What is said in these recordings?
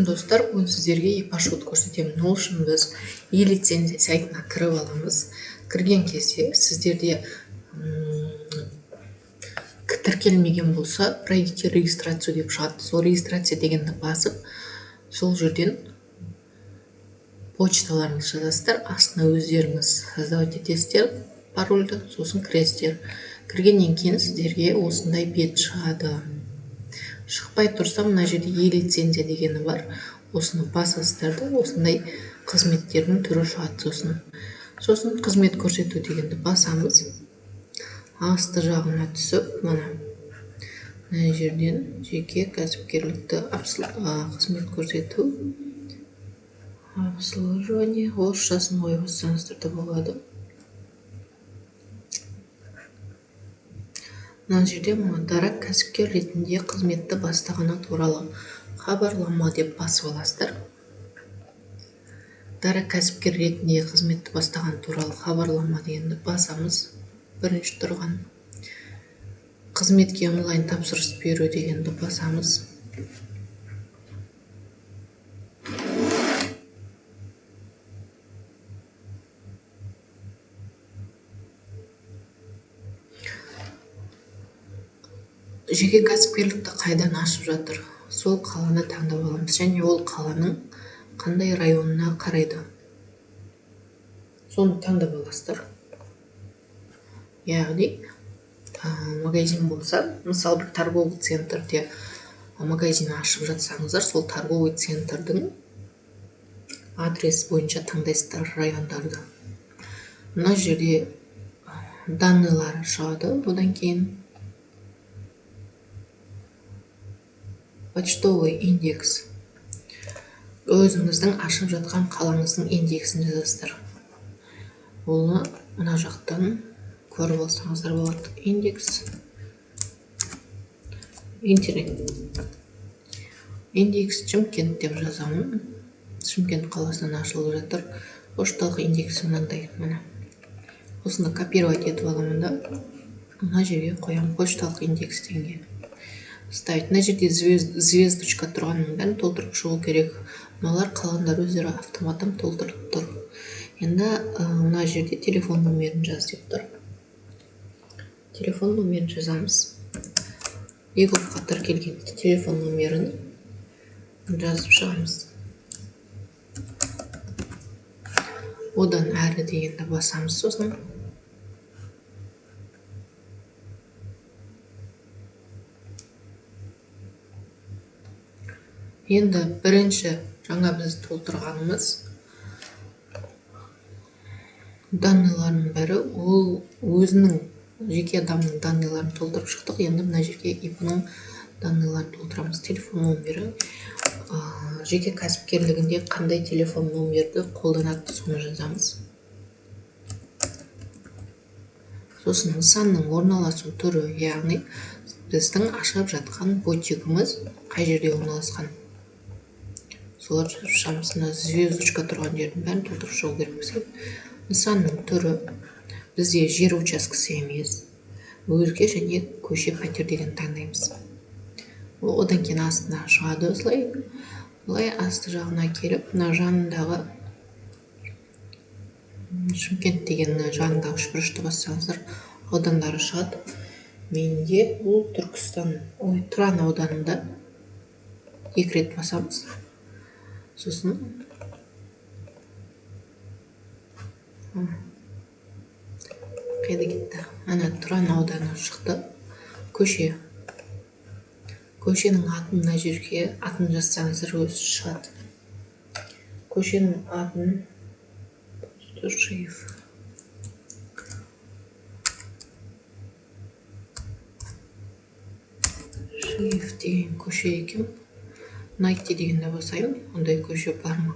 Достар, бүгін сіздерге e-пашот көрсетемін. Ол үшін біз e-лицензия сайтына кіріп аламыз. Кірген кезде сіздерде тіркелмеген болса, пройдите регистрацию деп шығады. Сол регистрация дегенді басып, сол жерден почталарыңыз жазасыздар. Астына өздеріңіз создавать етесіздер парольді, сосын кіресіздер. Кіргеннен кейін сіздерге осындай бет шығады. Шықпай тұрса, мына жерде e-лицензия дегені бар. Осыны басасыздар да, осындай қызметтердің түрі шығады. Сосын қызмет көрсету дегенді басамыз. Асты жағына түсіп, мына жерден жеке кәсіпкерлікті қызмет көрсету, обслуживание, орысшасын қойып бассаңыздар да болады. Мына жерде дара кәсіпкер ретінде қызметті бастағаны туралы хабарлама деп басып аласыздар. Дара кәсіпкер ретінде қызметті бастаған туралы хабарлама дегенді басамыз. Бірінші тұрған қызметке онлайн тапсырыс беру дегенді басамыз. Жеке кәсіпкерлікті қайдан ашып жатыр, сол қаланы таңдап аламыз, және ол қаланың қандай районына қарайды, соны таңдап аласыздар. Яғни магазин болса, мысалы бір торговый центрде магазин ашып жатсаңыздар, сол торговый центрдің адресі бойынша таңдайсыздар райондарды. Мына жерде данныйлары шығады. Одан кейін почтовый индекс. Өзіңіздің ашып жатқан қалаңыздың индексін жазасыздар. Оны мына жақтан көріп алсаңыздар болады. Индекс. Интернет. Индекс Шымкент деп жазамын. Шымкент қаласынан ашылып жатыр. Пошталық индексі мынандай. Осыны копировать етіп аламын да. Мына жерге қоямын. Пошталық индекс дегенге ставить. Мына жерде звездочка тұрғанның бәрін толтырып шығу керек. Мыналар қалғандар өздері автоматтан толтырып тұр. Енді мына жерде телефон номерін жаз деп тұр. Телефон номерін жазамыз. Егопқа тіркелген телефон номерін жазып шығамыз. Одан әрі дегенді басамыз. Сосын енді бірінші жаңа біз толтырғанымыз данныйларының бәрі ол өзінің жеке адамның данныйларын толтырып шықтық. Енді мына жерге ИП-ның данныйларын толтырамыз. Телефон номері, жеке кәсіпкерлігінде қандай телефон номерді қолданады, соны жазамыз. Сосын нысанның орналасу түрі, яғни біздің ашып жатқан бутигіміз қай жерде орналасқан. Солар шамсына звездочка тұрған жердің бәрін толтырып шығу керек. Нысанның түрі бізде жер учаскесі емес, өзге және көше пәтер деген таңдаймыз. Одан кейін астына шығады осылай. Олай асты жағына келіп, мына жанындағы Шымкент деген жанындағы үшбұрышты бассаңыздар, аудандары шығады. Менде бұл Түркістан, Тұран ауданында 2 рет басамыз. Сосын қайда кетті? Ана Тұран ауданы шықты. Көше. Көшенің атын мына жерге атын жазсаңыздар өзі шығады. Көшенің атын Шиев. Шиев деген көше екен. Найти дегенде басайым. Ондай көше бар ма?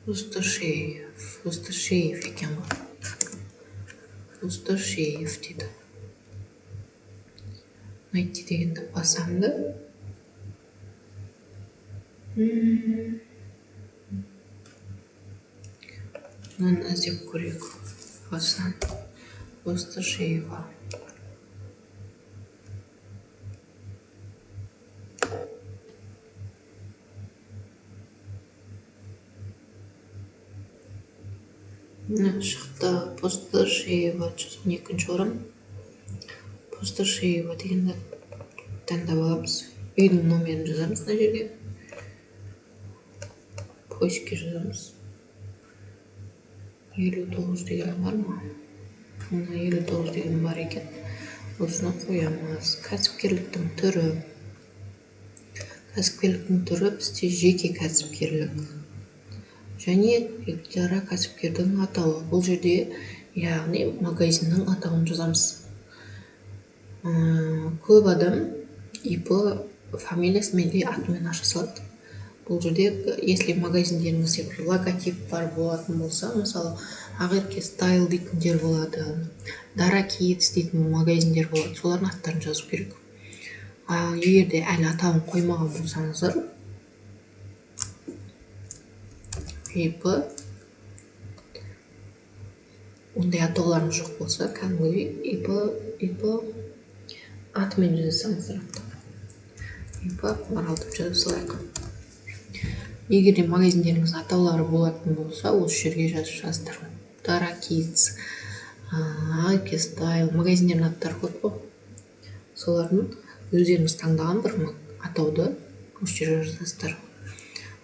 Усташеев екен ғой. Усташеев дейді. Найти дегенде басамды. Мынаны іздеп көрейік. Осыдан. Усташеева. шықты. Пустошеева 112-ші орын. Пустошеева дегенді таңдап аламыз. Үйдің номерін жазамыз мына жерге. Поиске жазамыз. 59 деген бар ма? 59 деген бар екен. Осыны қоямыз. Кәсіпкерліктің түрі. Кәсіпкерліктің түрі бізде жеке кәсіпкерлік. Және ірі кәсіпкердің атауы. Бұл жерде яғни магазиннің атауын жазамыз. Көп адам ИП фамилиясымен де атымен аша салады. Бұл жерде, если магазиндеріңізде бір логотип бар болатын болса, мысалы Ақерке стайл дейтіндер болады, Дара Kids дейтін магазиндер болады, солардың аттарын жазу керек. Егерде әлі атауын қоймаған болсаңыздар, ИП ондай атауларыңыз жоқ болса, кәдімгідей ИП атымен жазсаңыздар. ИП Маралтып жазып салайық. Егерде магазиндеріңіз атаулары болатын болса, осы жерге жазыңыздар. Дара Kids, Ақерке стайл, магазиндердің аттары көп қой. Солардың өздеріңіз таңдаған бір атауды осы жерге жазасыздар.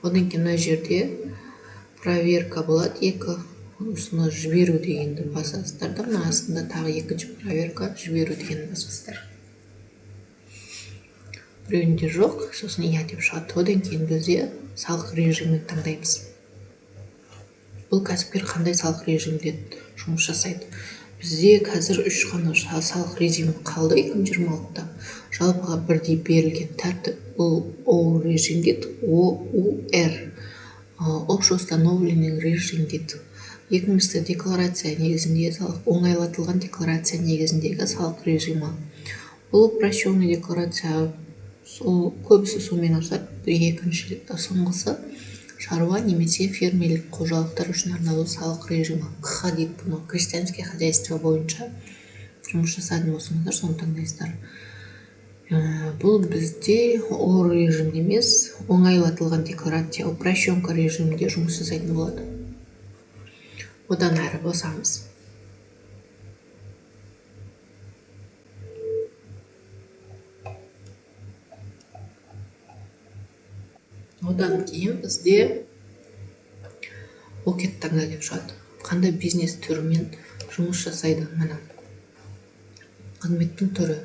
Одан кейін мына жерде проверка болады, 2. Осыны жіберу дегенді басасыздар да, мына астында тағы екінші проверка, жіберу дегенді басасыздар. Біреуінде жоқ, сосын иә деп шығады. Одан кейін бізде салық режимін таңдаймыз. Бұл кәсіпкер қандай салық режимде жұмыс жасайды? Бізде қазір 3 қана салық режимі қалды 2026-та. Жалпыға бірдей берілген тәртіп. Бұл ОУ режим дейді, ОУР. Общеустановленный режим дейді. Екіншісі декларация негізінде салық, оңайлатылған декларация негізіндегі салық режимі. Бұл упрощенный декларация, көбісі сонымен ашады. Екінші соңғысы шаруа немесе фермерлік қожалықтар үшін арналу салық режимі. КХ дейді бұны, крестьянское хозяйство бойынша жұмыс жасадым болсаңыздар, соны таңдайсыздар. Бұл бізде ОУР режимде емес, оңайлатылған декларация, упрощенка режимінде жұмыс жасайтын болады. Одан әрі басамыз. Одан кейін бізде окет таңда деп шығады. Қандай бизнес түрімен жұмыс жасайды? Мына қызметтің түрі.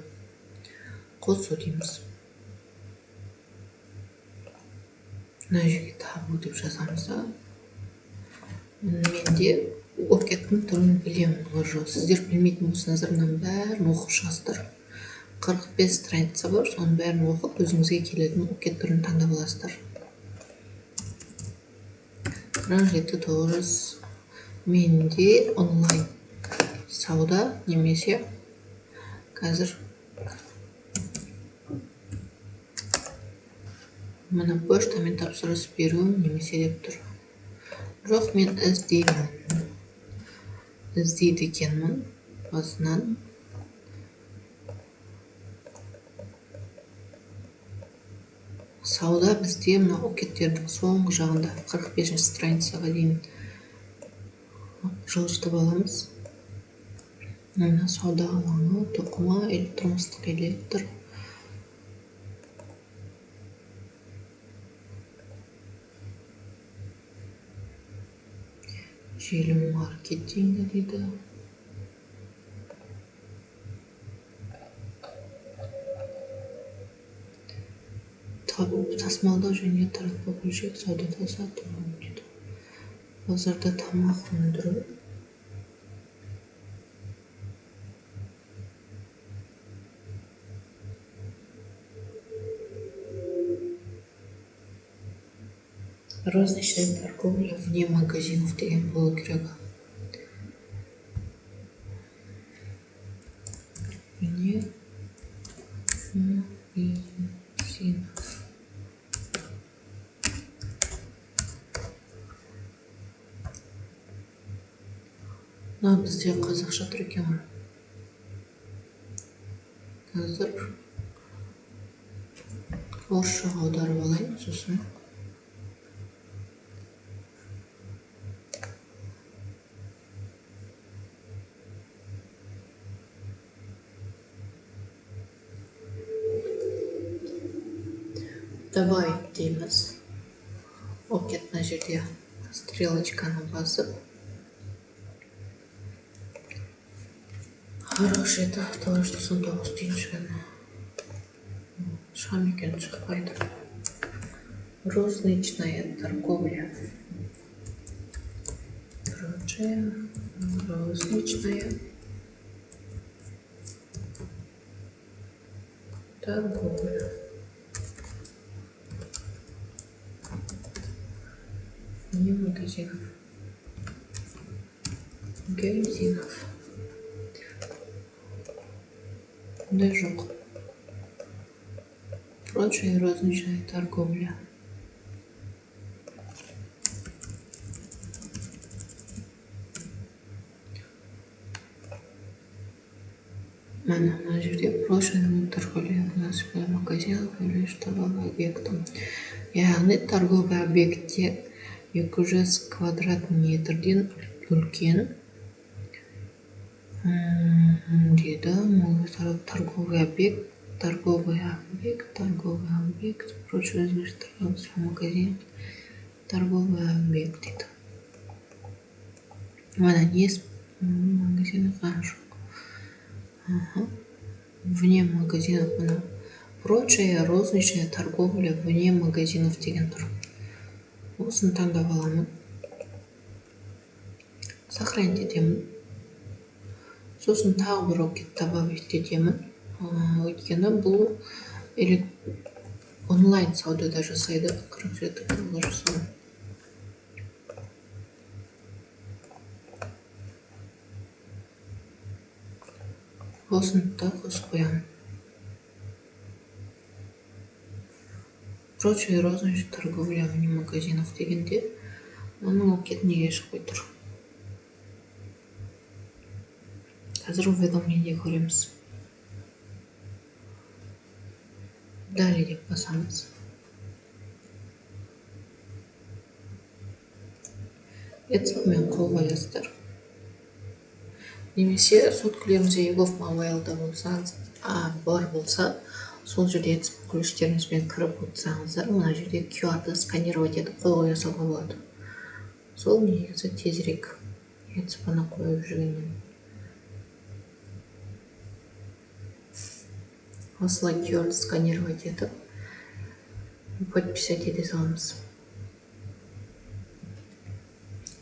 Қосу дейміз. Мына жерге табу деп жазамыз. Менде океттің түрін білемін. Сіздер білмейтін болсаңыздар, мынаның бәрін оқып шығасыздар. 45 страница бар, соның бәрін оқып, өзіңізге келетін окет түрін таңдап аласыздар. 47-900 менде онлайн сауда немесе қазір мына поштамен тапсырыс беру немесе деп тұр. Жоқ, мен іздеймін. Іздейді екенмін басынан. Сауда бізде мына океттердің соңғы жағында 45 страницаға дейін жылжытып аламыз. Мына сауда алаңы, тоқыма, тұрмыстық электр. Желі маркетингі дейді. Тасымалдау және таратпау бөлшек саудада сатылу дейді. Базарда тамақ өндіру. Розничная торговля вне магазинов деген болу керек. Вне магазинов. Бізде қазақша тұр екен. Қазір орысшаға аударып алайын, сосын. добавить дейміз. Окет мына жерде стрелочканы басып. Хороший, это то, что сундук стеншины. Шамикен шықпайды. Розничная торговля. Короче, розничная торговля. Не магазинов. Магазинов. Движок. Прочая розничная торговля. На жерде прочая торговля. У нас магазин или торговый объект. Яғни торговый объектте 200 квадрат метрден үлкен деді. Торговый объект, прочее различные магазин, торговый объект дейді. Мана есть магазины хорошо. Вне магазинов мана. Прочая розничная торговля вне магазинов деген тұр. Осыны таңдап аламын. Сохранить етемін. Сосын тағы бір окет добавить етемін. Өйткені бұл онлайн саудада жасайды. Конкретті құрылғы жасау. Осыны да қосып қоямын. Прочая розничная торговля вне магазинов дегенде оның окет неге шықпай тұр. Қазір уведомление көреміз. Далее деп басамыз. Етсімен қол қоясыздар. Немесе соткілерімізде Егов мобайлда болсаңыз, бар болса, сол жерде етсіп күліштеріңізбен кіріп отырсаңыздар, мына жерде QR-ды сканировать етіп қол қоя салуға болады. Сол негізі тезірек етсіп ана қойып жүргеннен. Осылай QR-ды сканировать етіп подписать ете саламыз.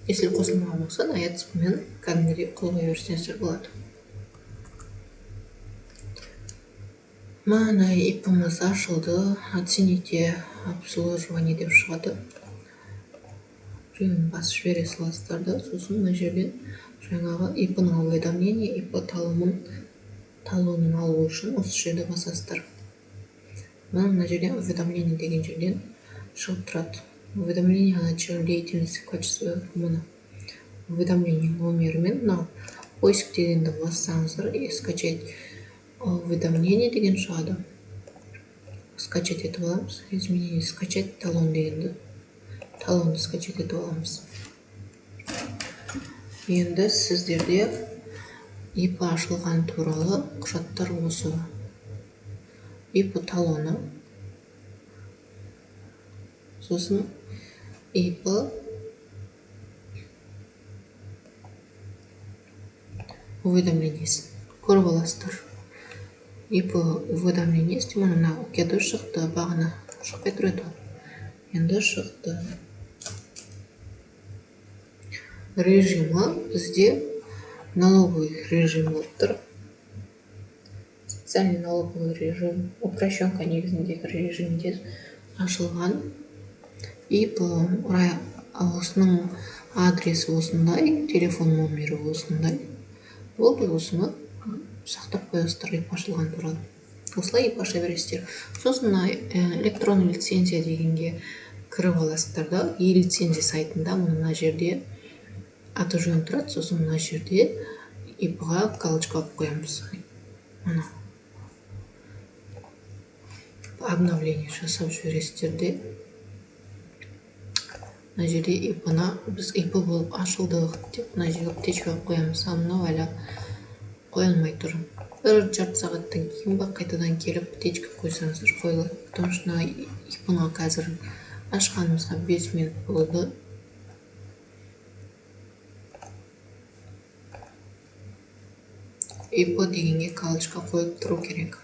Если қосылмаған болса, етсіпмен кәдімгідей қол қоя берсеңіздер болады. Мана ипіміз ашылды. Оцените обслуживание деп шығады. Біреуін басып жібере саласыздар да, сосын мына жерден жаңағы ипінің уведомление, ипі талонын алу үшін осы жерде басасыздар. Мына жерден уведомление деген жерден шығып тұрады. Уведомление о начале деятельности в качестве уведомления номерімен мынау поиск дегенді бассаңыздар и скачать уведомление деген шығады. Скачать етіп аламыз. Изменение скачать талон дегенді. Талонды скачать етіп аламыз. Енді сіздерде ипі ашылған туралы құжаттар осы. Ипі талоны. Сосын ипі уведомлениесі. Көріп аласыздар. Ипі уведомлениесі, мына океті шықты, бағына шықпай тұрады. Енді шықты. Режимі бізде налоговый режим болып тұр. Специальный налоговый режим, упрощенка негізіндегі режимде ашылған. Ипі осының адресі осындай, телефон номері осындай. Болды, осыны сақтап қоясыздар ипі ашылған туралы. Осылай ипі аша бересіздер. Сосын электронный лицензия дегенге кіріп аласыздар да, e-лицензия сайтында мына жерде аты жөн тұрады. Сосын мына жерде ипіға галочка алып қоямыз. Обновление жасап жібересіздер де. Мына жерде ипіні біз ипі болып ашылдық деп мына жерге птичка қоямыз. Мынау әлі қойылмай тұр. Бір жарты сағаттан кейін ба қайтадан келіп птичка қойсаңыздар қойылады. Потому что ипонға қазір ашқанымызға 5 минут болды. Ипо дегенге галочка қойып тұру керек.